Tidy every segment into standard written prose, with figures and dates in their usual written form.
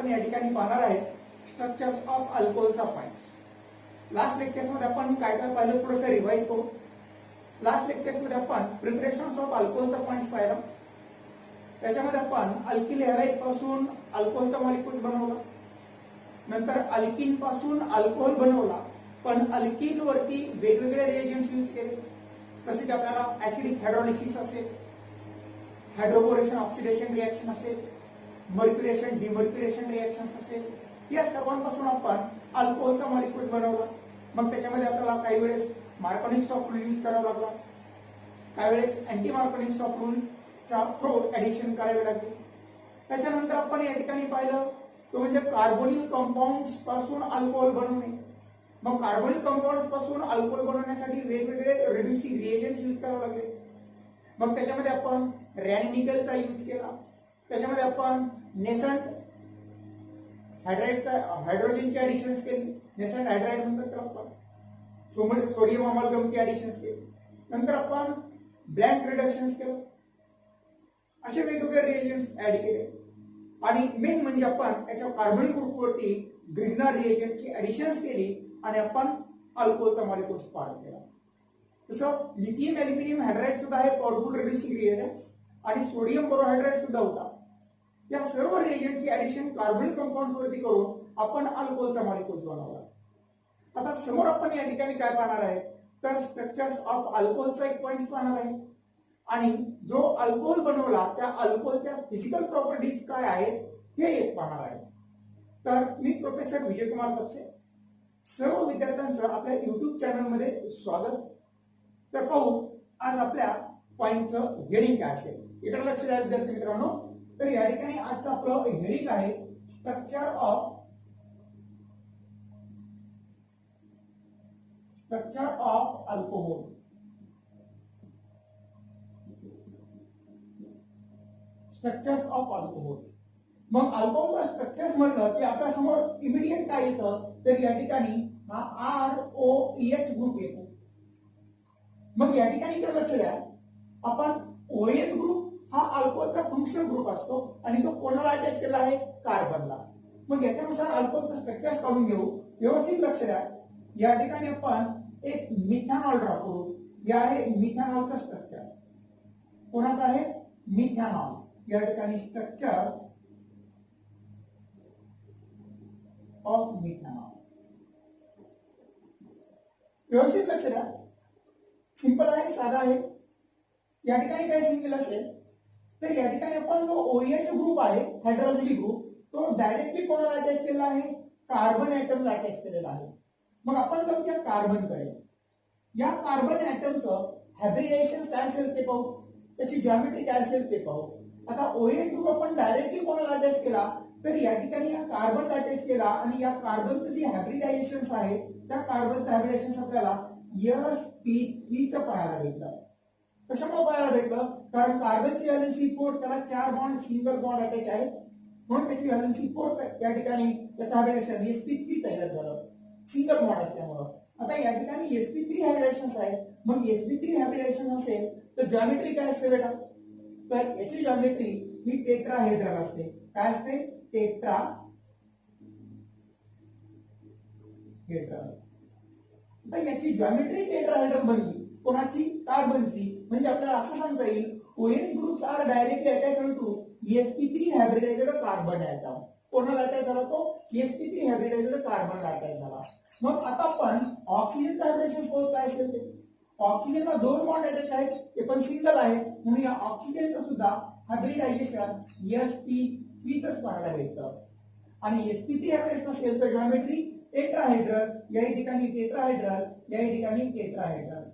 आपण या ठिकाणी पाहणार आहे स्ट्रक्चर्स ऑफ अल्कोहलचा पॉइंट्स. लास्ट लेक्चर्स मध्ये आपण काय काय पाहिलं थोडंसं रिवाइज करू. लास्ट लेक्चर्स मध्ये आपण प्रिपरेशन्स ऑफ अल्कोहलचा पॉइंट्स पाहिलं. त्याच्यामध्ये आपण अल्किल हॅलाइड पासून अल्कोहलचा मॉलिक्यूल्स बनवला, नंतर अल्किन पासून अल्कोहल बनवला, पण अल्किन वरती वेगवेगळे रिएजंट्स यूज केले. तसेच आपल्याला ऍसिडिक हायड्रोलिसिस असेल, हायड्रोबोरेशन ऑक्सिडेशन रिएक्शन असेल, मर्क्युरेशन डिमर्क्युरेशन रिएक्शन्स असेल, या सर्वांपासून आपण अल्कोहलचा मॉलिक्यूल्स बनवला. मग त्याच्यामध्ये आपल्याला काही वेळेस मार्कोनिक्स ऑफ रूल यूज करावा लागला, काही वेळेस अँटी मार्कोनिक्स ऑफ रूलचा थ्रो ऍडिशन करावे लागले. त्याच्यानंतर आपण या ठिकाणी पाहिलं तो म्हणजे कार्बोनिल कंपाऊंड्स पासून अल्कोहल बनवणे. मग कार्बोनिल कंपाऊंड्स पासून अल्कोहल बनवण्यासाठी वेगवेगळे रिड्युसिंग रिएजंट्स यूज करावे लागले. मग त्याच्यामध्ये आपण रॅनिकलचा यूज केला, त्याच्यामध्ये आपण नेसंट हायड्रोजनची ऍडिशन्स केली, नेसंट हायड्राइड म्हणतात तर आपण सोडियम अमालगमची ऍडिशन्स केली. नंतर आपण ब्लँक रिडक्शन्स केलं, असे वेगवेगळे रिएजंट्स ऍड केले. आणि मेन म्हणजे आपण याच्या कार्बन ग्रुपवरती ग्रिग्नर रिएजंटची ऍडिशन्स केली आणि आपण अल्कोहलचा मॉलिक्यूल्स तयार केला. तसं लिथियम ऍल्युमिनियम हायड्राइड सुद्धा हे पॉवरफुल रिड्युसिंग रिएजंट्स आणि सोडियम बोरोहायड्राइड सुद्धा होता. या सर्व रिएजंटची ऍडिशन कार्बनिक कंपाऊंड्स वरती करून आपण अल्कोहलचा मॉलिक्यूल्स बनवला. आता समोर आपण या ठिकाणी काय पाहणार आहे तर स्ट्रक्चर्स ऑफ अल्कोहलचा एक पॉइंट पाहणार आहे आणि जो अल्कोहल बनवला त्या अल्कोहलच्या फिजिकल प्रॉपर्टीज काय आहेत हे एक पाहणार आहे. तर मी प्रोफेसर विजयकुमार कपसे, सर्व विद्यार्थ्यांचं आपल्या युट्यूब चॅनल मध्ये स्वागत. तर पाहू आज आपल्या पॉइंटचं हेडिंग काय असेल. इकडे लक्ष द्या विद्यार्थी मित्रांनो. तर या ठिकाणी आजचं आपलं हेडिंग आहे structure of alcohol. Structures of alcohol. मग अल्कोहोलचा स्ट्रक्चर्स म्हणलं की आपल्या समोर इमिडिएट काय येतं तर या ठिकाणी हा ROEH ग्रुप येतो. मग या ठिकाणी इकडे लक्ष द्या, आपण OH ग्रुप हा अल्कोहलचा फंक्शनल ग्रुप असतो आणि तो कोणाला अटॅच केला आहे कार्बनला. मग याच्यानुसार अल्कोहलचं स्ट्रक्चर्स काढून घेऊ. व्यवस्थित लक्ष द्या. या ठिकाणी आपण एक मिथॅनॉल ड्रॉ करू. हे आहे मिथॅनॉलचं स्ट्रक्चर. कोणाचं आहे मिथॅनॉल. या ठिकाणी स्ट्रक्चर ऑफ मिथॅनॉल. व्यवस्थित लक्ष द्या. सिंपल आहे, साधा आहे. या ठिकाणी काय सांगितलेलं असेल तर या ठिकाणी आपण जो OH ग्रुप आहे हायड्रोजन ग्रुप तो डायरेक्टली कोणाला अटॅच केलेला आहे कार्बन ऍटमला अटॅच केलेला आहे. मग आपण जाऊ त्या कार्बनकडे. या कार्बन ऍटमचं हायब्रिडायझेशन काय असेल ते पाहू, त्याची जॉमेट्री काय असेल ते पाहू. आता OH ग्रुप आपण डायरेक्टली कोणाला अटॅच केला तर या ठिकाणी या कार्बनला अटॅच केला आणि या कार्बनचं जे हायब्रिडायझेशन आहे त्या कार्बनचं हायब्रिडायझेशन आपल्याला sp3चं पाहायला भेटलं. कशामुळे पाहायला भेटलं कारण कार्बनची व्हॅलेन्सी 4 त्याला 4 बॉन्ड सिंगल बॉन्ड अटॅच आहेत म्हणून त्याची व्हॅलेन्सी 4 या ठिकाणी त्याचं हायब्रिडायझेशन sp3 तयार झालं सिंगल बॉन्ड असल्यामुळं. आता या ठिकाणी sp3 हायब्रिडायझेशन आहे. मग sp3 हायब्रिडायझेशन असेल तर जॉमेट्री काय असते बेटा तर याची जॉमेट्री ही टेट्राहेड्रल असते. काय असते टेट्राहेड्रल. तर याची जॉमेट्री टेट्राहेड्रल बनली कोणाची कार्बनची. म्हणजे आपल्याला असं सांगता येईल OH groups are directly attached to sp3 hybridized carbon atom. कोणाला अटॅच झाला तो sp3 हायब्रिडाइज्ड कार्बनला अटॅच झाला. मग आता आपण ऑक्सिजनचं हायब्रिडायझेशन काय असेल ते ऑक्सिजनला 2 बॉन्ड अटॅच आहेत ते पण सिंगल आहे म्हणून या ऑक्सिजनचं सुद्धा हायब्रिडायझेशन sp3च पाहायला भेटतं. आणि sp3 हायब्रिडायझेशन असेल तर जॉमेट्री टेट्राहेड्रल. या ठिकाणी टेट्राहेड्रल, या ठिकाणी टेट्राहेड्रल.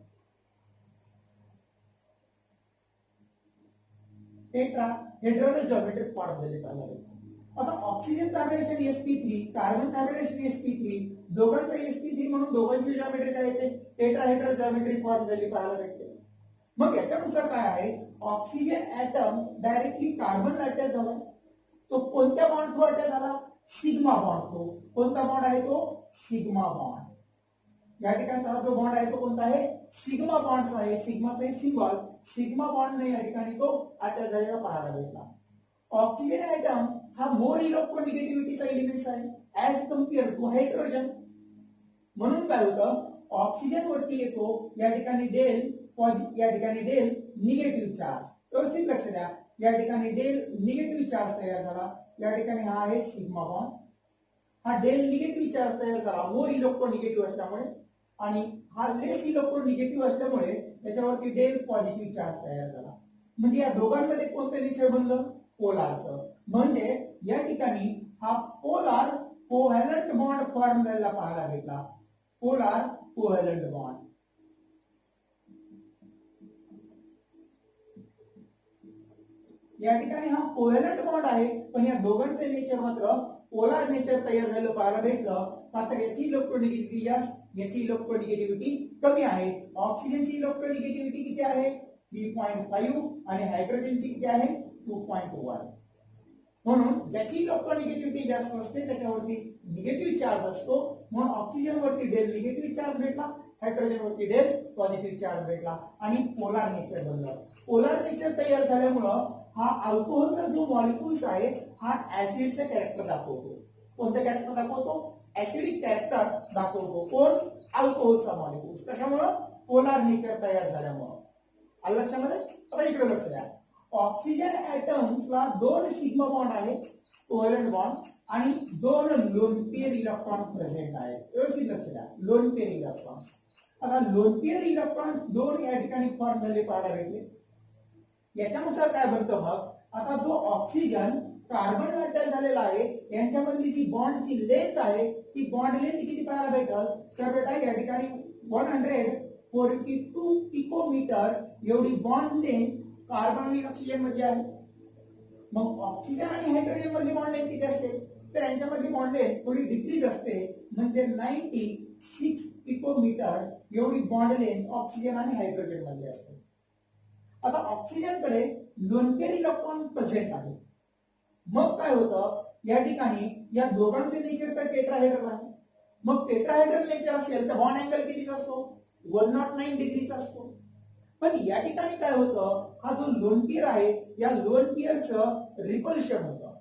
टेट्राहेड्रल जॉमेट्रिक फॉर्म दिले पाहिजे. आता ऑक्सिजनचं हायब्रिडायझेशन sp3, कार्बनचं हायब्रिडायझेशन sp3, दोघांचं sp3 म्हणून दोघांची जॉमेट्री काय येते टेट्राहेड्रल जॉमेट्रिक फॉर्म दिली पाहायला भेटते. मग याच्यानुसार काय आहे ऑक्सिजन ऍटम्स डायरेक्टली कार्बनला अटॅच झाला. तो कोणत्या बॉन्ड थ्रू अटॅच झाला सिग्मा बॉन्ड थ्रू. कोणता बॉन्ड आहे तो सिग्मा बॉन्ड. या ठिकाणी जो बॉन्ड आहे तो कोणता आहे सिग्मा बॉन्ड आहे. सिग्माचा सिंबल सिग्मा बॉन्ड ने या ठिकाणी तो अटॅच झालेला पाहायला भेटला. ऑक्सिजन ऍटम्स हा मोर इलेक्ट्रोनिगेटिव्हिटीचा एलिमेंट्स आहे ऍज कम्पेअर टू हायड्रोजन. म्हणून काय होतं, ऑक्सिजन वरती येतो या ठिकाणी डेल पॉझिटिव्ह, या ठिकाणी डेल निगेटिव्ह चार्ज. व्यवस्थित लक्ष द्या, या ठिकाणी डेल निगेटिव्ह चार्ज तयार झाला, या ठिकाणी हा आहे सिग्मा बॉन्ड. हा डेल निगेटिव्ह चार्ज तयार झाला मोर इलेक्ट्रोनिगेटिव्ह असल्यामुळे, आणि हा लेस इलेक्ट्रोनिगेटिव्ह असल्यामुळे त्याच्यावरती डेल पॉझिटिव्ह चार्ज तयार झाला. म्हणजे या दोघांमध्ये कोणतं नेचर बनलं, पोलारचं. म्हणजे या ठिकाणी हा पोलार कोव्हॅलंट बॉन्ड फॉर्म झालेला पाहायला भेटला. Polar covalent bond. या ठिकाणी हा कोव्हॅलंट बॉन्ड आहे, पण या दोघांचे नेचर मात्र पोलार नेचर तयार झालं पाहायला भेटलं. मात्र याची इलेक्ट्रोनिगेटिव्हिटी जास्त, याची इलेक्ट्रोनिगेटिव्हिटी कमी आहे. ऑक्सिजनची इलेक्ट्रोनिगेटिव्हिटी किती आहे, 3.5, आणि हायड्रोजनची किती आहे, 2.1. म्हणून ज्याची इलेक्ट्रोनिगेटिव्हिटी जास्त असते त्याच्यावरती निगेटिव्ह चार्ज असतो. म्हणून ऑक्सिजन वरती डेल निगेटिव्ह चार्ज भेटला, हायड्रोजन वरती डेल पॉझिटिव्ह चार्ज भेटला, आणि पोलार नेचर बनलं. पोलार नेचर तयार झाल्यामुळं हा अल्कोहोलचा जो मॉलिक्युल्स आहे हा ऍसिडचे कॅरेक्टर दाखवतो. कोणते कॅरेक्टर दाखवतो, ऍसिडिक कॅरेक्टर दाखवतो. कोण, अल्कोहोलचा मॉलिक्युल्स. कशामुळं, पोलार नेचर तयार झाल्यामुळं. आलं लक्षामध्ये. आता इकडे लक्ष द्या, ऑक्सिजन ऍटम्सला 2 सिग्मा बॉन्ड आहेत, कोव्हॅलंट बॉन्ड, आणि 2 लोन पेअर इलेक्ट्रॉन प्रेझेंट आहेत. व्यवस्थित लक्ष द्या, लोन पेअर इलेक्ट्रॉन. आता लोन पेअर इलेक्ट्रॉन 2 या ठिकाणी फॉर्म झाले पाहायला भेटले. याच्यानुसार काय बनतं मग, आता जो ऑक्सिजन कार्बन अटॅच झालेला आहे यांच्यामधली जी बॉन्डची लेंथ आहे ती बॉन्ड लेंथ किती पाहायला भेटल, तर बेटा या ठिकाणी 142 पिकोमीटर एवढी बॉन्ड लेंथ कार्बन आणि ऑक्सिजन मध्ये आहे. मग ऑक्सिजन आणि हायड्रोजन मध्ये बॉन्ड लेंथ किती असते, तर यांच्यामध्ये बॉन्ड लेंथ थोडी डिक्रीज असते. म्हणजे 96 पिकोमीटर एवढी बॉन्ड लेंथ ऑक्सिजन आणि हायड्रोजन मध्ये असते. आता ऑक्सिजन कडे लोन पेअर इलेक्ट्रॉन प्रेझेंट आहे. मग काय होतं, या ठिकाणी या दोघांचे नेचर तर टेट्राहेड्रल आहे. मग टेट्राहेड्रल नेचर असेल तर बॉन्ड अँगल कितीचा असतो, 109 डिग्रीचा असतो. पण या ठिकाणी काय होतं, हा जो लोन पेअर आहे या लोन पेअरचं रिपल्शन होतं.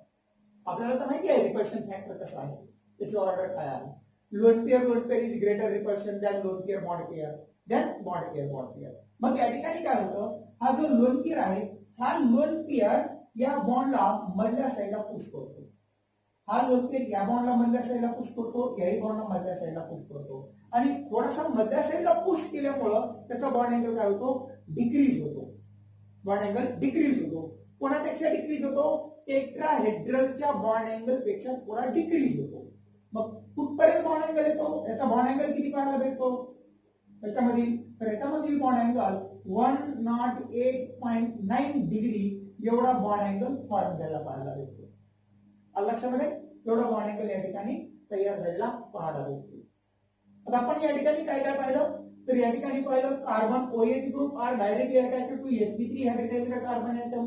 आपल्याला तर माहिती आहे रिपल्शन फॅक्टर कसं आहे, त्याची ऑर्डर काय आहे. Lone pair is greater repulsion than lone pair bond pair than bond pair. मग या ठिकाणी काय होतं, हा जो लोन पेअर आहे हा लोन पेअर या बॉन्डला मधल्या साईडला पुश करतो. हा लोन पेअर या बॉन्डला मधल्या साईडला पुश करतो, याही बॉन्डला मधल्या साईडला पुश करतो, आणि थोडासा मधल्या साईडला पुश केल्यामुळं त्याचा बॉन्ड अँगल काय होतो, डिक्रीज होतो. बॉन्ड अँगल डिक्रीज होतो. कोणापेक्षा डिक्रीज होतो, टेट्राहेड्रलच्या बॉन्ड अँगल पेक्षा थोडा डिक्रीज होतो. मग कुठपर्यंत बॉन्ड अँगल येतो, याचा बॉन्ड अँगल किती पाहायला भेटतो त्याच्यामधील, तर याच्यामधील बॉन्ड अँगल 108.9 डिग्री एवढा बॉन्ड अँगल फॉर्म झालेला पाहायला भेटतो. लक्षामध्ये एवढा बॉन्ड अँगल या ठिकाणी तयार झालेला पाहायला भेटतो. आता आपण या ठिकाणी काय काय पाहिलं, तर या ठिकाणी पाहिलं carbon OH group are directly attached to sp3 hybridized carbon atom.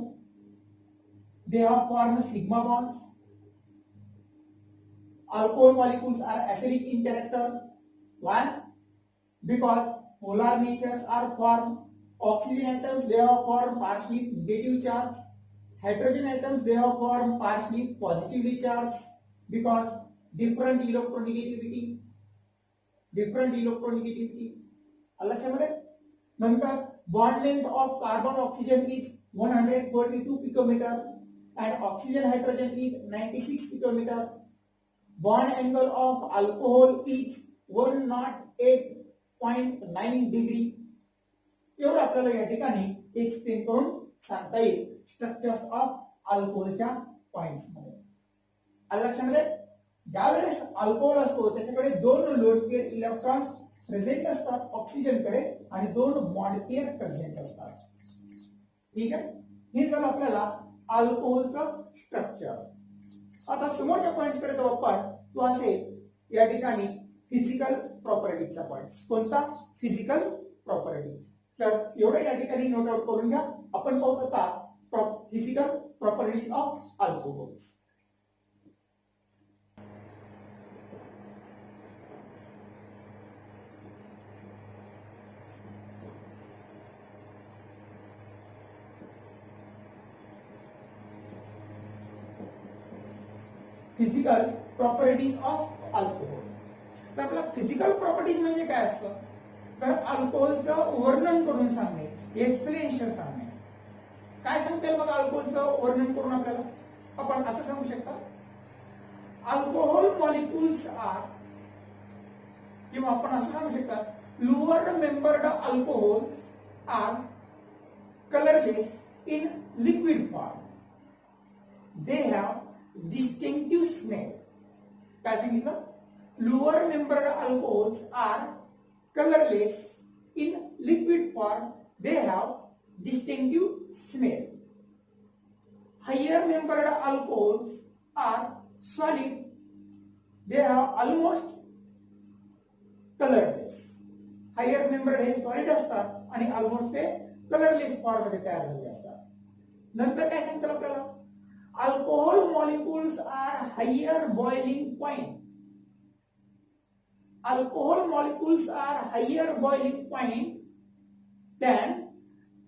They have formed sigma bonds. Alcohol molecules are acidic in character. Why? Because polar natures are formed. Oxygen atoms they have formed partially negative charge. Hydrogen atoms they have formed partially positively charged because different electronegativity. लक्षामध्ये. नंतर bond length of carbon oxygen is 142 picometer and oxygen hydrogen is 96 picometer. Bond angle of alcohol is 108.9 degree. एवढं आपल्याला या ठिकाणी explain करून सांगता येईल structures of अल्कोहोलच्या points मध्ये. लक्षामध्ये ज्या वेळेस अल्कोहोल असतो त्याच्याकडे 2 लोन पेअर इलेक्ट्रॉन्स प्रेझेंट असतात ऑक्सिजनकडे, आणि 2 बॉन्ड पेअर प्रेझेंट असतात. ठीक आहे, हे झालं आपल्याला अल्कोहोलचं स्ट्रक्चर. आता समोरच्या पॉइंट्स कडे जाऊ आपण. तो असेल या ठिकाणी फिजिकल प्रॉपर्टीजचा पॉइंट. कोणता, फिजिकल प्रॉपर्टीज. तर एवढं या ठिकाणी नोट आउट करून घ्या. आपण पाहू आता physical properties of alcohols. Physical properties of alcohol. तर आपला फिजिकल प्रॉपर्टीज म्हणजे काय असतं, तर अल्कोहोलचं वर्णन करून सांगणे, एक्सप्लेनेशन सांगणे. काय सांगता येईल मग अल्कोहोलचं वर्णन करून आपल्याला? आपण असं सांगू शकता, अल्कोहोल मॉलिक्युल्स आर, किंवा आपण असं सांगू शकता, lower membered alcohols are colorless in liquid form. They have distinctive smell. काय सांगितलं? Lower membered alcohols are colorless in liquid form. They have distinctive smell. Higher membered alcohols are solid. They have almost colorless. Higher membered हे solid असतात आणि almost ते colourless form मध्ये तयार झालेले असतात. नंतर काय सांगतात आपल्याला, alcohol molecules are higher boiling point. Alcohol molecules are higher boiling point than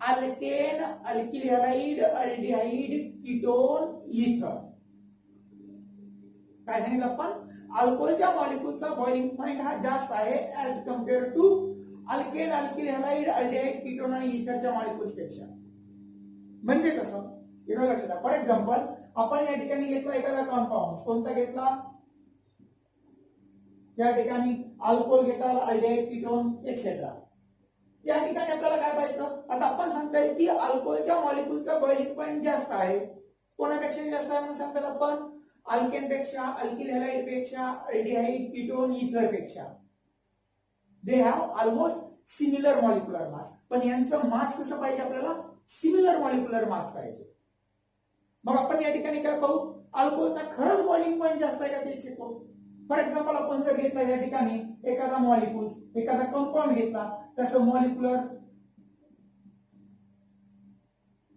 alkane, alkyl halide, aldehyde, ketone, ether. काय सांगितलं आपण, अल्कोहोलच्या मॉलिक्युलचा बॉइलिंग पॉइंट हा जास्त आहे as compare to alkane, alkyl halide, aldehyde, ketone आणि इथरच्या मॉलिक्युल्स पेक्षा. म्हणजे कसं, एवढं लक्षात द्या. फॉर एक्झाम्पल, आपण या ठिकाणी घेतला एखादा कंपाऊंड, कोणता घेतला, या ठिकाणी अल्कोहोल घेतला, अल्डिहाइड, कीटोन एक्सेट्रा. या ठिकाणी आपल्याला काय पाहायचं, आता आपण सांगताय की अल्कोहोलच्या मॉलिक्युलचा बॉइलिंग पॉइंट जास्त आहे. कोणापेक्षा जास्त आहे म्हणून सांगतात आपण, अल्केन पेक्षा, अल्किल हॅलाइड पेक्षा, अल्डिहाइड, कीटोन, इथर पेक्षा. They have almost similar molecular mass. पण यांचं मास कसं पाहिजे आपल्याला, सिमिलर मॉलिक्युलर मास पाहिजे. मग आपण या ठिकाणी काय पाहू, अल्कोहोलचा खरंच बॉइलिंग पॉइंट जास्त आहे का ते चेक करू. फॉर एक्झाम्पल, आपण जर घेतला या ठिकाणी एखादा मॉलिक्यूल, एखादा कंपाऊंड घेतला, त्याचं मॉलिक्युलर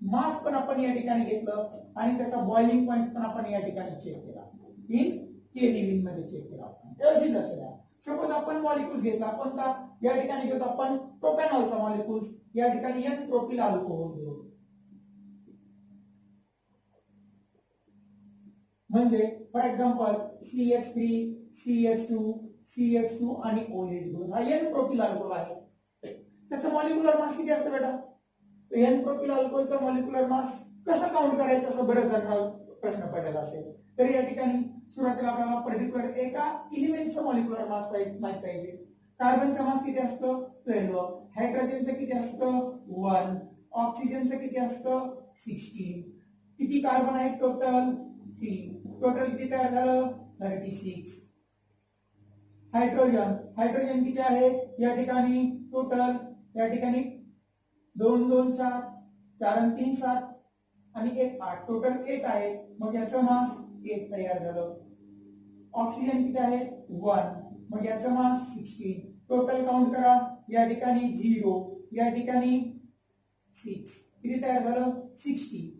मास पण आपण या ठिकाणी घेतलं आणि त्याचा बॉइलिंग पॉइंट पण आपण या ठिकाणी चेक केला, इन केल्विन मध्ये चेक केला आपण. व्यवस्थित लक्ष द्या. सपोज आपण मॉलिक्युल्स घेतला, कोणता, या ठिकाणी घेतो आपण प्रोपॅनॉलचा मॉलिक्युल्स, या ठिकाणी एन प्रोपिल अल्कोहोल घेऊ. म्हणजे for example CH3, CH2, CH2 आणि OH2 हा एन प्रोपिल अल्कोहोल आहे. त्याचा मॉलिक्युलर मास किती असतं बेटा, एन प्रोपिल अल्कोहोलचा मॉलिक्युलर मास कसा काउंट करायचा, असं बरेच जणांना प्रश्न पडलेला असेल. तर या ठिकाणी सुरुवातीला आपल्याला पर्टिक्युलर एका एलिमेंटचा मॉलिक्युलर मास माहित पाहिजे. कार्बनचा मास किती असतं 12, हायड्रोजनचं किती असतं 1, ऑक्सिजनचं किती असतं 16. किती कार्बन आहेत टोटल 3. टोटल किती तयार झालं 36. हायड्रोजन किती आहे या ठिकाणी टोटल, या ठिकाणी 2 2 4, 4 आणि 3 7 आणि 1 8, टोटल 8 आहे. मग याचं मास 8 तयार झालं. ऑक्सिजन किती आहे 1, मग याचं मास 16. टोटल काउंट करा, या ठिकाणी 0, या ठिकाणी 6, किती तयार झालं 60.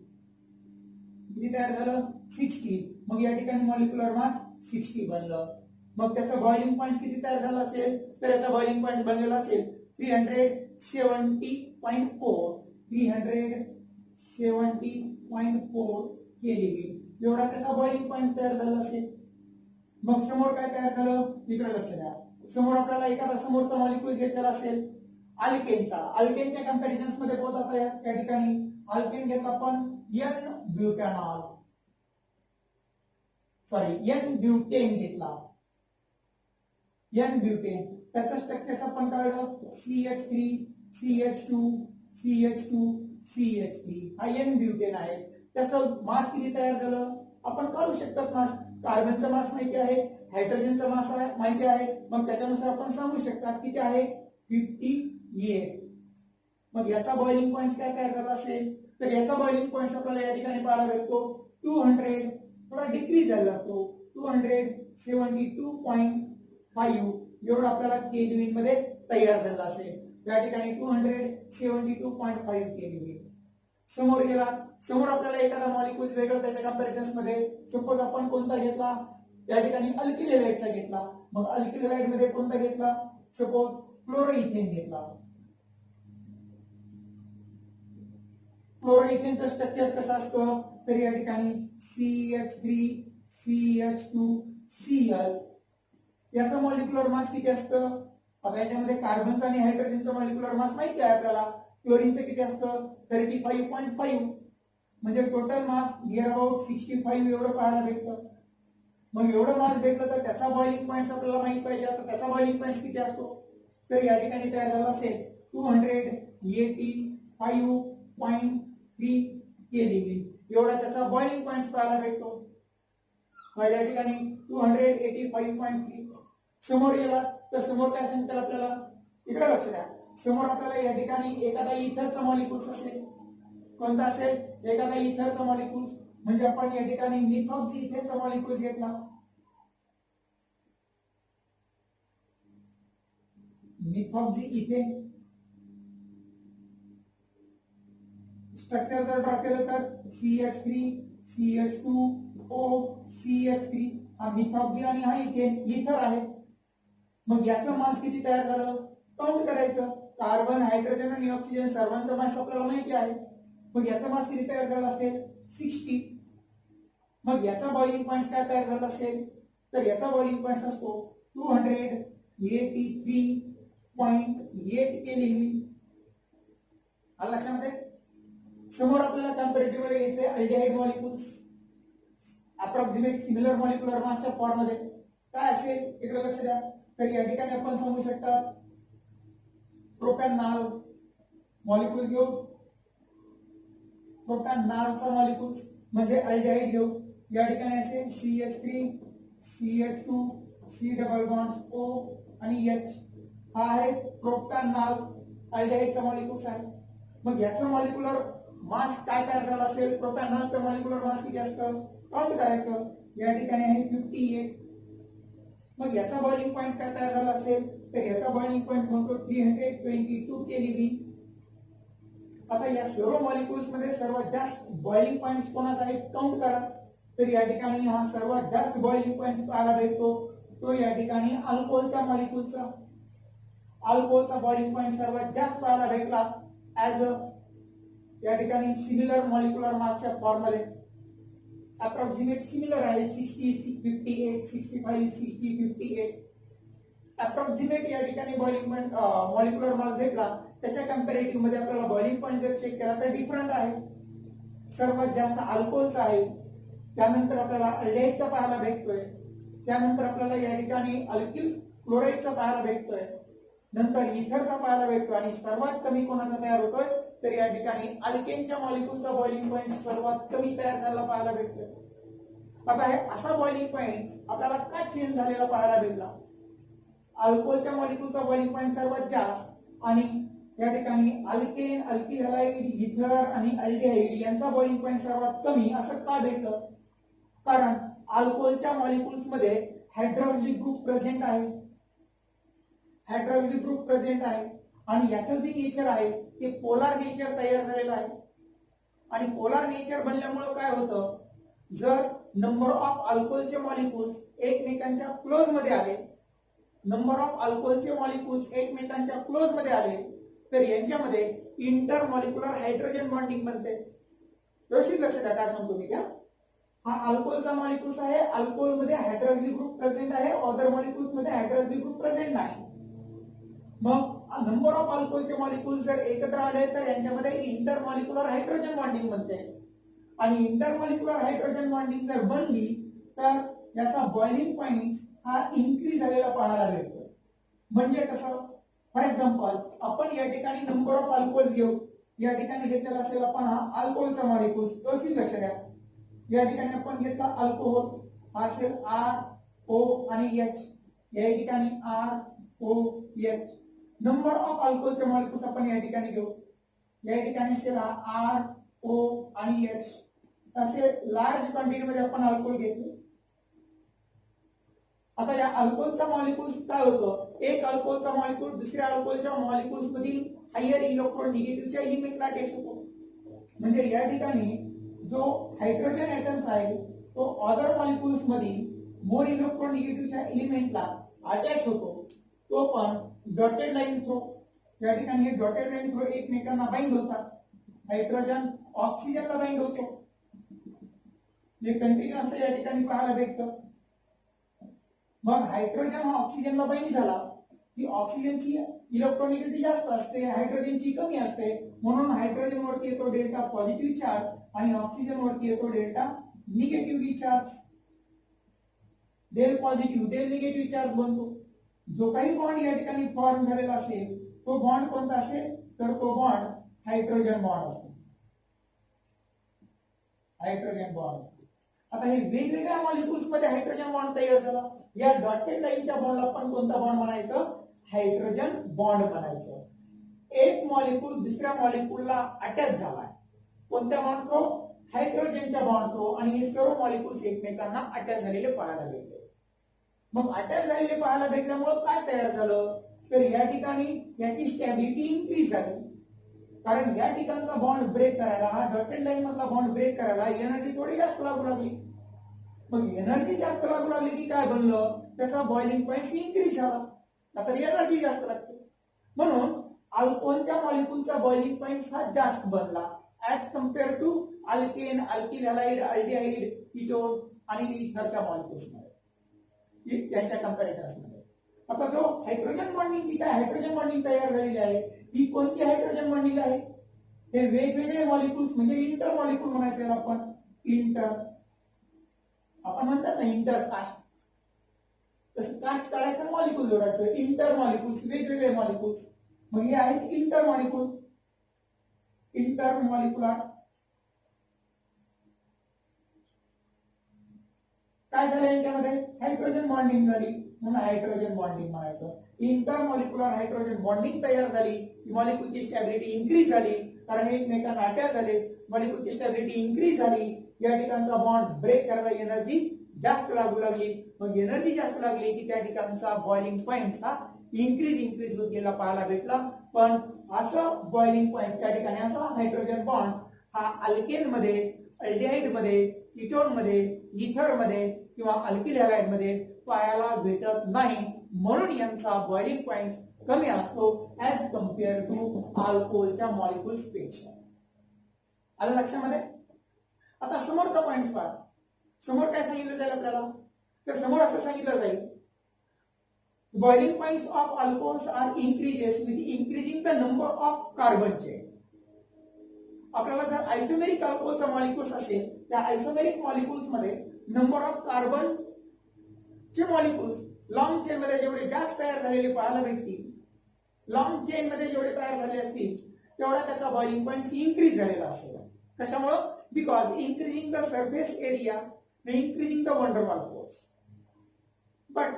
किती तयार झालं 60. मग या ठिकाणी मॉलिक्युलर मास 60 बनलं. मग त्याचा बॉइलिंग पॉइंट किती तयार झाला असेल, तर याचा बॉइलिंग पॉइंट बनलेला असेल 370.4, 370.4 केल्विन. एवढा त्याचा बॉइलिंग पॉइंट तयार झाला असेल. मग समोर काय तयार झालं, इकडे लक्ष द्या. समोर आपल्याला एखादा समोरचा मॉलिक्यूल घेतलेला असेल अल्केनचा. अल्केनच्या कंपॅरिझन्स मध्ये कोणता या ठिकाणी अल्केन घेतला आपण N butanol, sorry N butane घेतला. एन ब्युटेन, त्याचं स्ट्रक्चर आपण काढलं CH3, CH2, CH2, CH3. हा एन ब्युटेन आहे. त्याचं मास किती तयार झालं आपण काढू शकतात. मास, कार्बनचा मास माहिती आहे, हायड्रोजनचा मास माहिती आहे. मग त्याच्यानुसार आपण सांगू शकतात किती आहे 58. मग याचा बॉइलिंग पॉइंट काय तयार झाला असेल, तर याचा बॉइलिंग पॉइंट आपल्याला या ठिकाणी पाहायला भेटतो 200, थोडा डिक्रीज झाला असतो 272.5. एवढं आपल्याला केल्विन मध्ये तयार झालं असेल. या ठिकाणी 272.5 केल्विन. समोर गेला, समोर आपल्याला एखादा मॉलिक्यूल भेटतो त्याच्या कंपॅरिझन्स मध्ये. सपोज आपण कोणता घेतला, या ठिकाणी अल्किल हॅलाइडचा घेतला. मग अल्किल हॅलाइड मध्ये कोणता घेतला, सपोज क्लोरोइथेन घेतला. क्लोरोइथेनचं स्ट्रक्चर कसं असतं, तर या ठिकाणी CH3, CH2Cl याचा मॉलिक्युलर मास किती असतं? आता याच्यामध्ये कार्बनचा आणि हायड्रोजनचा मॉलिक्युलर मास माहिती आहे आपल्याला. क्लोरीनचं किती असतं? 35.5. म्हणजे टोटल मास नियर अबाउट 65 एवढं पाहायला भेटतं. मग एवढं मास भेटलं तर त्याचा बॉइलिंग पॉइंट आपल्याला माहित पाहिजे. आता त्याचा बॉइलिंग पॉइंट किती असतो? तर या ठिकाणी तयार झाला असेल 285.3 केल्विन. एवढा त्याचा बॉइलिंग पॉइंट पाहायला भेटतो. या ठिकाणी 285.3. समोर गेला तर समोर काय सांगतात आपल्याला? इकडे लक्ष द्या. समोर आपल्याला या ठिकाणी एखादा इथरचा मॉलिक्युल्स असेल. कोणता असेल? एखादा इथरचा मॉलिक्युल्स. म्हणजे आपण या ठिकाणी मिथॉक्सी इथेनचा मॉलिक्युल्स घेतला. मिथॉक्सी इथेन स्ट्रक्चर जर ड्रॉ केलं तर CH3 CH2O CH3 हा मिथॉक्सी आणि हा इथेन इथर आहे. मग याचं मास किती तयार झालं? काउंट करायचं. कार्बन हायड्रोजन आणि ऑक्सिजन सर्वांचा मास आपल्याला माहिती आहे. मग याचा मास किती तयार झाला असेल? 60. मग याचा बॉइलिंग पॉइंट काय तयार झाला असेल? तर याचा बॉइलिंग पॉइंट असतो 283.8 केल्विन. आलं लक्षामध्ये? समोर आपल्याला कंपॅरेटिव्ह मध्ये घ्यायचे aldehyde molecules. Approximate similar molecular मासच्या फॉर्म मध्ये काय असेल? इकडे लक्ष द्या. तर या ठिकाणी आपण सांगू शकता प्रोपॅनॉल मॉलिक्युल्स घेऊ. प्रोपॅनॉलचा मॉलिक्युल्स म्हणजे अल्डिहाइड घेऊ. या ठिकाणी असेल CH3 CH2 C double bonds O आणि H. हा आहे प्रोपॅनॉल अल्डिहाइडचा मॉलिक्युल्स आहे. मग याचं मॉलिक्युलर मास काय तयार झाला असेल? प्रोपॅनॉलचा मॉलिक्युलर मास किती असतं? काउंट करायचं. या ठिकाणी आहे 58. मग याचा बॉइलिंग पॉइंट काय तयार झाला असेल? तर याचा बॉइलिंग पॉइंट म्हणतो 322 केल्विन. आता या सर्व मॉलिक्युल्स मध्ये सर्वात जास्त बॉइलिंग पॉइंट्स कोणाचा आहे? काउंट करा. तर या ठिकाणी हा सर्वात जास्त बॉइलिंग पॉइंट्स पाहायला भेटतो तो या ठिकाणी अल्कोहोलच्या मॉलिक्युलचा. अल्कोहोलचा बॉइलिंग पॉइंट सर्वात जास्त पाहायला भेटला ऍज अ या ठिकाणी सिमिलर मॉलिक्युलर मासच्या फॉर्म मध्ये. अप्रॉक्सिमेट सिमिलर आहे 60 58 65 60 58. अप्रॉक्सिमेट या ठिकाणी बॉइलिंग पॉइंट मॉलिक्युलर मास भेटला. त्याच्या कंपॅरेटिव्ह मध्ये आपल्याला बॉइलिंग पॉइंट जर चेक केला तर डिफरंट आहे. सर्वात जास्त अल्कोहोलचा आहे. त्यानंतर आपल्याला अल्डिहाइडचा पाहायला भेटतोय. त्यानंतर आपल्याला या ठिकाणी अल्किल क्लोराइडचा पाहायला भेटतोय. नंतर इथरचा पाहायला भेटतो आणि सर्वात कमी कोणाचा तयार होतोय? तर या ठिकाणी अल्केनच्या मॉलिक्युलचा बॉइलिंग पॉइंट सर्वात कमी तयार झालेला पाहायला भेटतोय. आता हे असा बॉइलिंग पॉइंट आपल्याला का चेंज झालेला पाहायला भेटला? अल्कोहोलच्या मॉलिक्युलचा बॉइलिंग पॉइंट सर्वात जास्त आणि या ठिकाणी अल्केन अल्किल हॅलाइड इथर आणि अल्डिहाइड यांचा बॉइलिंग पॉइंट सर्वात कमी. असं का भेटलं? कारण अल्कोहोलच्या मॉलिक्युल्स मध्ये हायड्रोक्सिल ग्रुप प्रेझेंट आहे. हायड्रोक्सिल ग्रुप प्रेझेंट आहे आणि याचं जे नेचर आहे ते पोलार नेचर तयार झालेलं आहे. आणि पोलार नेचर बनल्यामुळे काय होतं? जर नंबर ऑफ अल्कोहोलचे मॉलिक्युल्स एकमेकांच्या क्लोज मध्ये आले, नंबर ऑफ अल्कोहोलचे मॉलिक्युल्स एकमेकांच्या क्लोज मध्ये आले तर यांच्यामध्ये इंटर मॉलिक्युलर हायड्रोजन बॉन्डिंग बनते. व्यवस्थित लक्ष द्या काय सांगतो मी. हा अल्कोहोलचा मॉलिक्युल्स आहे. अल्कोहोल मध्ये हायड्रोक्सिल ग्रुप प्रेझेंट आहे. अदर मॉलिक्युल्स मध्ये हायड्रोक्सिल ग्रुप प्रेझेंट नाही. मग नंबर ऑफ अल्कोहोलचे मॉलिक्युल्स जर एकत्र आले तर यांच्यामध्ये इंटर मॉलिक्युलर हायड्रोजन बॉन्डिंग बनते. आणि इंटर मॉलिक्युलर हायड्रोजन बॉन्डिंग जर बनली तर याचा बॉइलिंग पॉइंट हा इन्क्रीज झालेला पाहायला भेटतो. म्हणजे कसं? फॉर एक्झाम्पल आपण या ठिकाणी नंबर ऑफ अल्कोहोल्स घेऊ. या ठिकाणी घेतलेला असेल आपण हा अल्कोहोलचा मॉलिक्युल्स. व्यवस्थित लक्ष द्या. या ठिकाणी आपण घेतला अल्कोहोल. हा असेल RO आणि H. या ठिकाणी ROH. नंबर ऑफ अल्कोहोलचे मॉलिक्युल्स आपण या ठिकाणी घेऊ. या ठिकाणी असेल RO आणि H. असे लार्ज क्वांटिटी मध्ये आपण अल्कोहोल घेतले. आता या अल्कोहोलचा मॉलिक्युल्स काय होतं? एक अल्कोहोलचा मॉलिक्युल दुसऱ्या अल्कोहोलच्या मॉलिक्युल्स मधील हायर इलेक्ट्रोनिगेटिव्हच्या एलिमेंटला अटॅच होतो. म्हणजे या ठिकाणी जो हायड्रोजन ॲटम्स आहे तो अदर मॉलिक्युल्स मधील मोर इलेक्ट्रोनिगेटिव्हच्या एलिमेंटला अटॅच होतो. तो पण डॉटेड लाईन थ्रू. या ठिकाणी हे डॉटेड लाईन थ्रू एकमेकांना बाइंड होतात. हायड्रोजन ऑक्सिजनला बाइंड होतो. हे कंटिन्युअस या ठिकाणी पाहायला भेटतं. मग हायड्रोजन हा ऑक्सिजनला बहिणी झाला की ऑक्सिजनची इलेक्ट्रॉनिसिटी जास्त असते, हायड्रोजनची कमी असते, म्हणून हायड्रोजन वरती येतो डेल्टा पॉझिटिव्ह चार्ज आणि ऑक्सिजन वरती येतो delta negative charge. Del positive del negative charge बनतो. जो काही बॉन्ड या ठिकाणी फॉर्म झालेला असेल तो बॉन्ड कोणता असेल तर तो बॉन्ड हायड्रोजन बॉन्ड असतो. हायड्रोजन बॉन्ड असतो. आता हे वेगवेगळ्या मॉलिक्युल्स मध्ये हायड्रोजन बॉन्ड तयार झाला. या डॉटेड लाईनच्या बॉन्डला आपण कोणता बॉन्ड म्हणायचं? हायड्रोजन बॉन्ड म्हणायचं. एक मॉलिक्यूल दुसऱ्या मॉलिक्यूलला अटॅच झालाय. कोणत्या बॉन्ड थ्रो? हायड्रोजनच्या बॉन्ड थ्रो. आणि हे सर्व मॉलिक्युल्स एकमेकांना अटॅच झालेले पाहायला भेटले. मग अटॅच झालेले पाहायला भेटल्यामुळे काय तयार झालं तर या ठिकाणी याची स्टॅबिलिटी इन्क्रीज झाली. कारण या ठिकाणचा बॉन्ड ब्रेक करायला, हा डॉटेड लाईन मधला बॉन्ड ब्रेक करायला एनर्जी थोडी जास्त लागू लागली. मग एनर्जी जास्त लागू लागली की काय बनलं? त्याचा बॉइलिंग पॉइंट इन्क्रीज झाला. आता एनर्जी जास्त लागते म्हणून अल्कोहलच्या मॉलिक्युलचा बॉइलिंग पॉइंट हा जास्त बनला as compare to alkane, alkyl halide, aldehyde, ketone आणि इथरच्या मॉलिक्युल्स मध्ये त्यांच्या कंपॅरिझन मध्ये. आता जो हायड्रोजन बॉन्डिंग जी काय हायड्रोजन बॉन्डिंग तयार झालेली आहे ही कोणती हायड्रोजन बॉन्डिंग आहे? हे वेगवेगळे मॉलिक्युल्स म्हणजे इंटर मॉलिक्युल म्हणायचे आपण. इंटर आपण म्हणतात ना इंटर कास्ट, तसं कास्ट काढायचं मॉलिक्युल जोडायचं. इंटर मॉलिक्युल्स वेगवेगळे मॉलिक्युल्स मग हे आहेत इंटर मॉलिक्युल. इंटर मॉलिक्युलर काय झालं यांच्यामध्ये? हायड्रोजन बॉन्डिंग झाली म्हणून हायड्रोजन बॉन्डिंग म्हणायचं. इंटर मॉलिक्युलर हायड्रोजन बॉन्डिंग तयार झाली. मॉलिक्युलची स्टॅबिलिटी इन्क्रीज झाली कारण एकमेकांना अटॅच झाले. मॉलिक्युलची स्टॅबिलिटी इन्क्रीज झाली. या ठिकाणचा बॉन्ड ब्रेक करायला एनर्जी जास्त लागू लागली. मग एनर्जी जास्त लागली की त्या ठिकाणचा बॉइलिंग पॉइंट हा इन्क्रीज होत गेला पाहायला भेटला. पण असं बॉइलिंग पॉइंट त्या ठिकाणी असा हायड्रोजन बॉन्ड हा अल्केन मध्ये, अल्डिहाइड मध्ये, कीटोन मध्ये, इथर मध्ये किंवा अल्किल हॅलाइड मध्ये पाहायला भेटत नाही. म्हणून यांचा बॉइलिंग पॉइंट कमी असतो ऍज कम्पेअर टू अल्कोहलच्या मॉलिक्युल्स पेक्षा. आलं लक्षामध्ये? आता समोरचा पॉइंट पहा. समोर काय सांगितलं जाईल आपल्याला? तर समोर असं सांगितलं जाईल boiling points of alcohols are increases with increasing the number of carbon chain. आपल्याला जर आयसोमेरिक अल्कोहलचा मॉलिक्युल्स असेल त्या आयसोमेरिक मॉलिक्युल्स मध्ये नंबर ऑफ कार्बन चे मॉलिक्युल्स लॉंग चेन मध्ये जेवढे जास्त तयार झालेले पाहायला भेटतील, लॉंग चेन मध्ये जेवढे तयार झाले असतील तेवढा त्याचा बॉइलिंग पॉइंट इन्क्रीज झालेला असेल. कशामुळे? Because increasing the surface area increasing the van der Waals force. But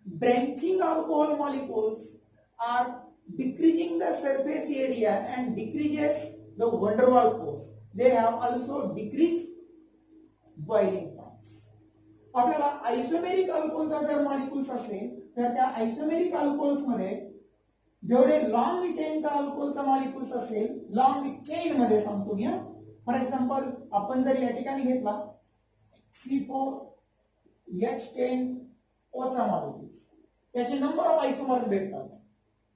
branching alcohol molecules are decreasing the surface area and decreases the van der Waals force. They have also decreased boiling points. आपल्याला आयसोमेरिक अल्कोहलचा जर molecules असेल तर त्या आयसोमेरिक alcohols मध्ये जेवढे long चेनचा अल्कोहलचा molecules असेल, long chain मध्ये सांगतो मी. फॉर एक्झाम्पल आपण जर या ठिकाणी घेतला C4H10O चा मॉलिक्युल्स, त्याचे नंबर ऑफ आयसोमर्स भेटतात.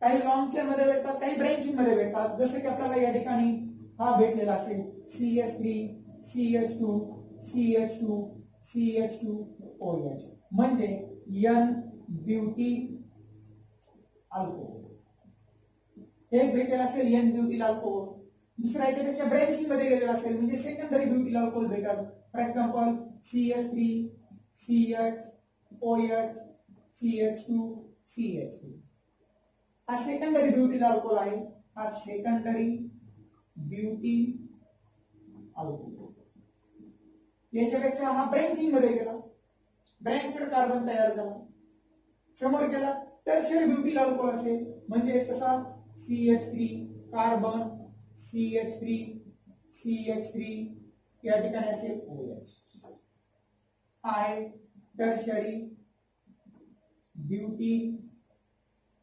काही लॉंग चेन मध्ये भेटतात, काही ब्रँचिंग मध्ये भेटतात. जसे की आपल्याला या ठिकाणी हा भेटलेला असेल CH3 CH2 CH2 CH2OH म्हणजे N ब्युटी अल्कोहोल. एक भेटलेला असेल N ब्युटील अल्कोहोल. दुसरा याच्यापेक्षा ब्रँचिंग मध्ये गेलेला असेल म्हणजे सेकंडरी ब्युटील अल्कोहोल भेटल. For example CH3 CH OH CH2 CH2 हा सेकंडरी ब्युटील अल्कोहोल आहे. हा सेकंडरी ब्युटी अल्कोहोल. याच्यापेक्षा हा ब्रँचिंग मध्ये गेला, ब्रँचड कार्बन तयार झाला. समोर गेला टर्शियरी ब्युटील अल्कोहोल असेल म्हणजे कसा CH3 कार्बन CH3 या ठिकाणी असेल OH. आहे tertiary beauty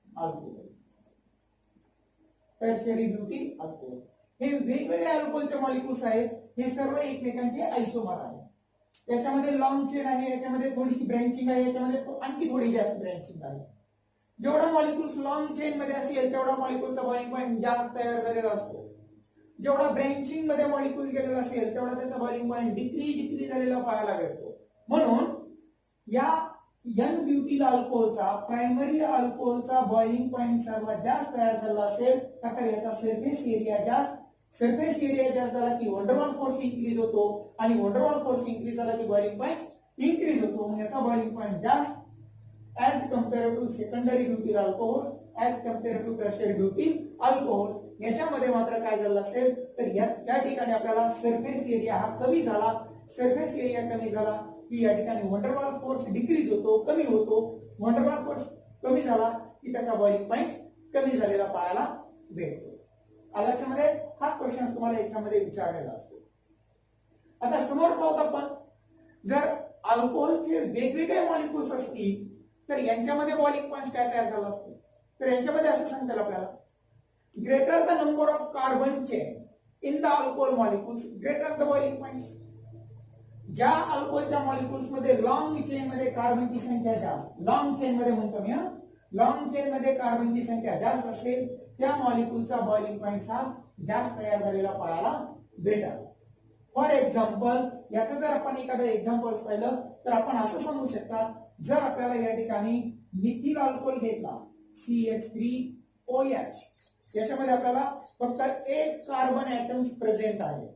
alcohol. Tertiary beauty alcohol हे वेगवेगळे अल्कोहोलचे मॉलिक्युल्स आहेत. हे सर्व एकमेकांचे आयसोमर आहेत. याच्यामध्ये लॉंग चेन आहे, याच्यामध्ये थोडीशी ब्रँचिंग आहे, याच्यामध्ये आणखी थोडी जास्त ब्रँचिंग आहे. जेवढा मॉलिक्युल्स लॉंग चेन मध्ये असेल तेवढा मॉलिक्युलचा बॉइलिंग पॉइंट जास्त तयार झालेला असतो. जेवढा ब्रँचिंग मध्ये मॉलिक्यूल्स गेलेला असेल तेवढा त्याचा बॉइलिंग पॉईंट डिक्रीज झालेला पाहायला भेटतो. म्हणून या एन ब्युटील अल्कोहोलचा प्रायमरी अल्कोहोलचा बॉइलिंग पॉईंट सर्वात जास्त तयार झाला असेल तर याचा सरफेस एरिया जास्त झाला की वंडरवॉल फोर्स इन्क्रीज होतो आणि वंडरवॉल फोर्स इन्क्रीज झाला की बॉइलिंग पॉईंट इन्क्रीज होतो. मग याचा बॉइलिंग पॉईंट जास्त as compared to secondary butyl alcohol as compared to tertiary butyl alcohol. याच्यामध्ये मात्र काय झालं असेल तर या ठिकाणी आपल्याला सरफेस एरिया हा कमी झाला. सरफेस एरिया कमी झाला की या ठिकाणी वंडरवॉल फोर्स डिक्रीज होतो, कमी होतो. वंडरवॉल फोर्स कमी झाला की त्याचा बॉइलिंग पॉईंट कमी झालेला पाहायला भेटतो. लक्षामध्ये हा क्वेश्चन तुम्हाला एक्झाम मध्ये विचारलेला असतो. आता समोर पाहू आपण, जर अल्कोहोलचे वेगवेगळे मॉलिक्युल्स असतील तर यांच्यामध्ये बॉइलिंग पॉईंट काय तयार झाला असतो. तर यांच्यामध्ये असं सांगतात आपल्याला greater the number of carbon chain in the alcohol molecules greater the boiling points. ज्या अल्कोहोलच्या मॉलिक्युल्स मध्ये लॉंग चेन मध्ये कार्बनची संख्या जास्त, लॉंग चेन मध्ये म्हणतो मी, लॉंग चेन मध्ये कार्बनची संख्या जास्त असेल त्या मॉलिक्युलचा बॉइलिंग पॉईंट हा जास्त तयार झालेला पाहायला भेटल. फॉर एक्झाम्पल, याचं जर आपण एखादं एक्झाम्पल पाहिलं तर आपण असं सांगू शकता, जर आपल्याला या ठिकाणी मिथिल अल्कोहोल घेतला CH3OH, याच्यामध्ये आपल्याला फक्त एक कार्बन ऍटम्स प्रेझेंट आहे.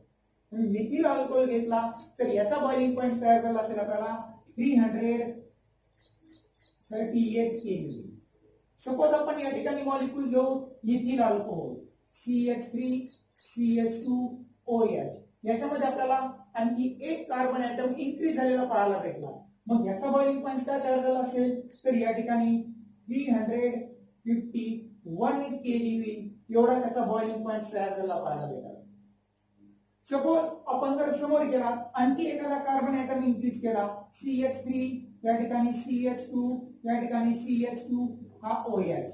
मिथिल अल्कोहोल घेतला तर याचा बॉइलिंग पॉईंट तयार झाला असेल आपल्याला 338 केल्विन. सपोज आपण या ठिकाणी मॉलिक्यूल घेऊ मिथिल अल्कोहोल CH3CH2OH, याच्यामध्ये आपल्याला आणखी एक कार्बन ऍटम इन्क्रीज झालेला पाहायला भेटला. मग याचा बॉइलिंग पॉईंट काय तयार झाला असेल तर या ठिकाणी 351 केल्विन एवढा त्याचा बॉइलिंग पॉईंट तयार झाला पाहायला भेटला. सपोज आपण जर समोर गेला आणखी एखादा कार्बन ऍटम इन्क्रीज केला CH3, या ठिकाणी CH2, या ठिकाणी CH2 हा OH,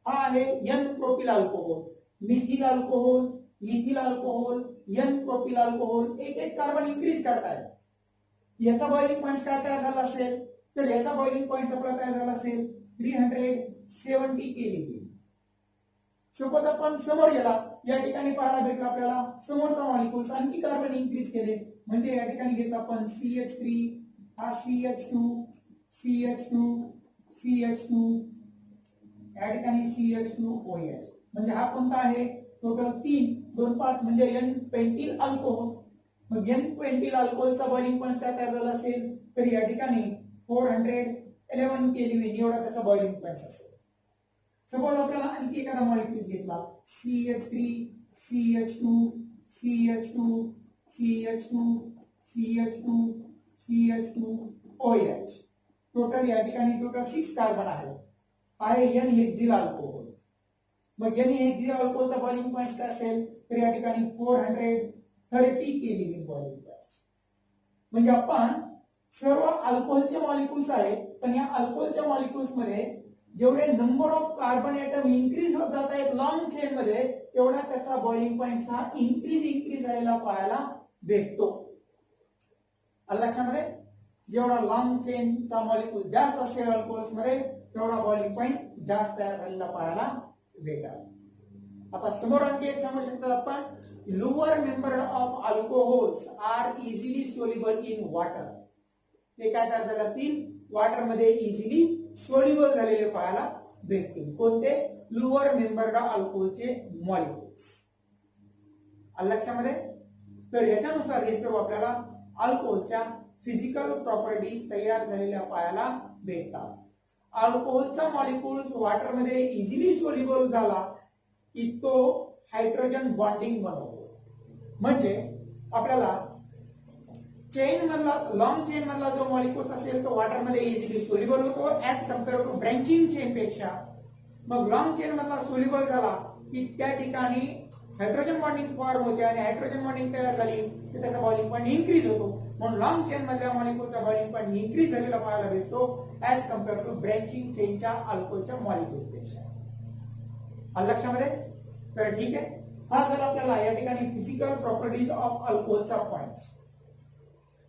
हा आहे n propyl alcohol. Methyl alcohol, ethyl alcohol, n propyl alcohol एक एक कार्बन इन्क्रीज करताय. याचा बॉइलिंग पॉईंट काय तयार झाला असेल तर याचा बॉइलिंग पॉईंट आपला तयार झाला असेल 370 केल्विन. सपोज आपण समोर गेला या ठिकाणी पाहायला भेटला आपल्याला समोरचा मॉलिक्युल्स आणखी कार्बन इन्क्रीज केले, म्हणजे या ठिकाणी घेतला आपण CH3 हा CH2 या ठिकाणी CH2OH, म्हणजे हा कोणता आहे टोटल 3 2 5 म्हणजे एन पेंटिल अल्कोहोल. मग एन पेंटिल अल्कोहोलचा बॉइलिंग पॉईंट काय तयार झाला असेल तर या ठिकाणी 411 केल्विन एवढा त्याचा बॉइलिंग पॉईंट असेल. सपोज आपल्याला आणखी एखादा मॉलिक्यूल घेतला CH3 CH2 CH2 CH2 CH2 CH2OH, total या ठिकाणी टोटल 6 कार्बन आहे एन हेक्झिल अल्कोहोल. मग एन हेक्झिल अल्कोहोलचा बॉइलिंग पॉईंट काय असेल तर या ठिकाणी 430 केल्विन बॉइलिंग पॉईंट. म्हणजे आपण सर्व अल्कोहोलचे मॉलिक्युल्स आहेत, पण या अल्कोहोलच्या मॉलिक्युल्स मध्ये जेवढे number of carbon atom increase होत जात आहेत लॉंग चेन मध्ये तेवढा त्याचा बॉइलिंग पॉईंट हा इन्क्रीज झालेला पाहायला भेटतो. लक्षामध्ये जेवढा लॉंग चेनचा मॉलिक्यूल जास्त असेल अल्कोहोल्स मध्ये तेवढा बॉइलिंग पॉईंट जास्त तयार झालेला पाहायला भेटेल. आता समोर आणखी एक सांगू शकतो आपण, lower member of alcohols are easily soluble in water. ते काय तयार झाले असतील वॉटर मध्ये इझिली सोल्युबल झालेले पाहायला भेटतील. कोणते लोअर मेंबर अल्कोहोलचे मॉलिक्युल्स. लक्षामध्ये तर याच्यानुसार हे सर्व आपल्याला अल्कोहोलच्या फिजिकल प्रॉपर्टीज तयार झालेल्या पाहायला भेटतात. अल्कोहोलचा मॉलिक्युल्स वॉटर मध्ये इझिली सोल्युबल झाला की तो हायड्रोजन बॉन्डिंग बनवतो. म्हणजे आपल्याला चेन मधला लॉंग चेन मधला जो मॉलिक्युल्स असेल तो वॉटर मध्ये इझिली सोल्युबल होतो as compare to branching chain पेक्षा. मग लॉंग चेन मधला सोल्युबल झाला की त्या ठिकाणी हायड्रोजन बॉन्डिंग फॉर्म होते आणि हायड्रोजन बॉन्डिंग तयार झाली की त्याचा बॉइलिंग पॉईंट इन्क्रीज होतो. म्हणून लॉंग चेन मधल्या मॉलिक्युलचा बॉइलिंग पॉईंट इन्क्रीज झालेला पाहायला भेटतो ऍज कम्पेअर टू ब्रँचिंग चेनच्या अल्कोहोलच्या मॉलिक्युल्स पेक्षा. लक्षामध्ये तर ठीक आहे. हा झाला आपल्याला या ठिकाणी फिजिकल प्रॉपर्टीज ऑफ अल्कोहोलचा पॉइंट्स.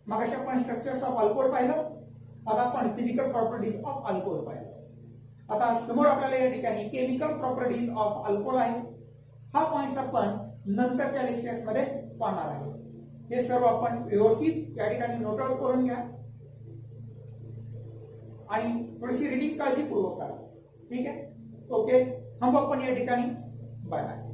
मग अशा आपण स्ट्रक्चर्स ऑफ अल्कोहोल पाहिलं, आता आपण फिजिकल प्रॉपर्टीज ऑफ अल्कोहोल पाहिलं. आता समोर आपल्याला या ठिकाणी केमिकल प्रॉपर्टीज ऑफ अल्कोहोल आहे. हा पॉइंट आपण नंतरच्या लेक्चर्स मध्ये पाहणार आहे. हे सर्व आपण व्यवस्थित या ठिकाणी नोट आउट करून घ्या आणि थोडीशी रीडिंग काळजीपूर्वक करा. ठीक आहे, ओके, थांबू आपण या ठिकाणी. Bye bye.